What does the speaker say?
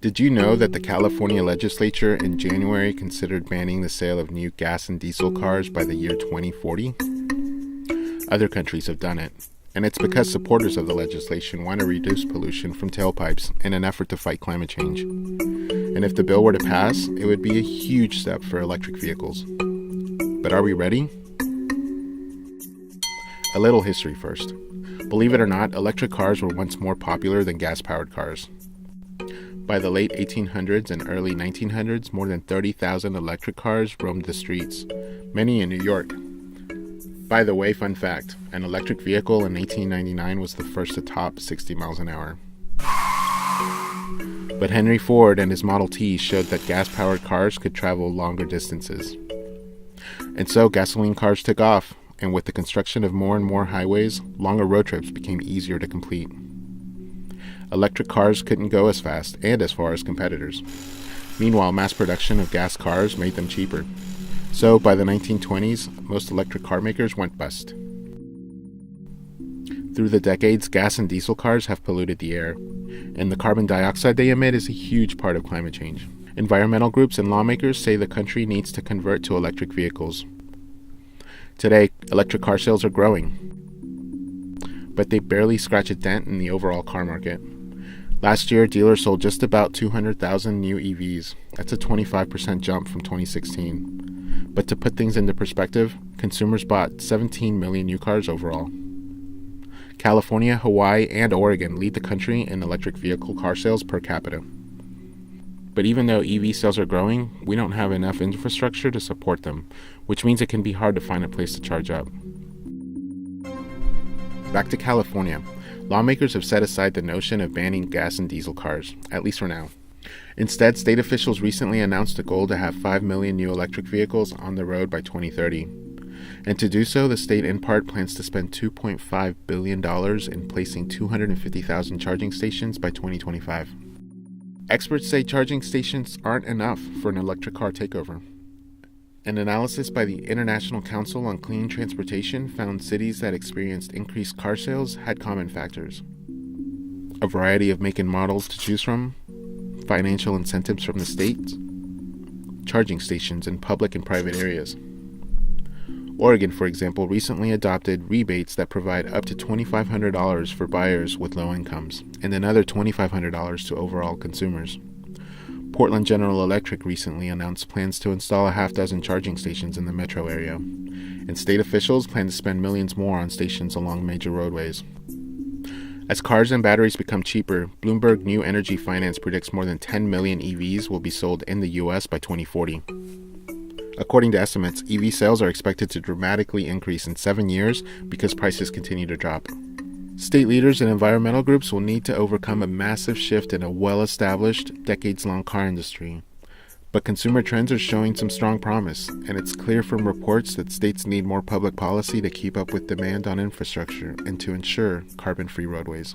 Did you know that the California legislature in January considered banning the sale of new gas and diesel cars by the year 2040? Other countries have done it, and it's because supporters of the legislation want to reduce pollution from tailpipes in an effort to fight climate change. And if the bill were to pass, it would be a huge step for electric vehicles. But are we ready? A little history first. Believe it or not, electric cars were once more popular than gas-powered cars. By the late 1800s and early 1900s, more than 30,000 electric cars roamed the streets, many in New York. By the way, fun fact, an electric vehicle in 1899 was the first to top 60 miles an hour. But Henry Ford and his Model T showed that gas-powered cars could travel longer distances. And so gasoline cars took off, and with the construction of more and more highways, longer road trips became easier to complete. Electric cars couldn't go as fast and as far as competitors. Meanwhile, mass production of gas cars made them cheaper. So, by the 1920s, most electric car makers went bust. Through the decades, gas and diesel cars have polluted the air, and the carbon dioxide they emit is a huge part of climate change. Environmental groups and lawmakers say the country needs to convert to electric vehicles. Today, electric car sales are growing, but they barely scratch a dent in the overall car market. Last year, dealers sold just about 200,000 new EVs. That's a 25% jump from 2016. But to put things into perspective, consumers bought 17 million new cars overall. California, Hawaii, and Oregon lead the country in electric vehicle car sales per capita. But even though EV sales are growing, we don't have enough infrastructure to support them, which means it can be hard to find a place to charge up. Back to California. Lawmakers have set aside the notion of banning gas and diesel cars, at least for now. Instead, state officials recently announced a goal to have 5 million new electric vehicles on the road by 2030. And to do so, the state in part plans to spend $2.5 billion in placing 250,000 charging stations by 2025. Experts say charging stations aren't enough for an electric car takeover. An analysis by the International Council on Clean Transportation found cities that experienced increased car sales had common factors: a variety of make and models to choose from, financial incentives from the state, charging stations in public and private areas. Oregon, for example, recently adopted rebates that provide up to $2,500 for buyers with low incomes, and another $2,500 to overall consumers. Portland General Electric recently announced plans to install a half-dozen charging stations in the metro area, and state officials plan to spend millions more on stations along major roadways. As cars and batteries become cheaper, Bloomberg New Energy Finance predicts more than 10 million EVs will be sold in the U.S. by 2040. According to estimates, EV sales are expected to dramatically increase in 7 years because prices continue to drop. State leaders and environmental groups will need to overcome a massive shift in a well-established, decades-long car industry. But consumer trends are showing some strong promise, and it's clear from reports that states need more public policy to keep up with demand on infrastructure and to ensure carbon-free roadways.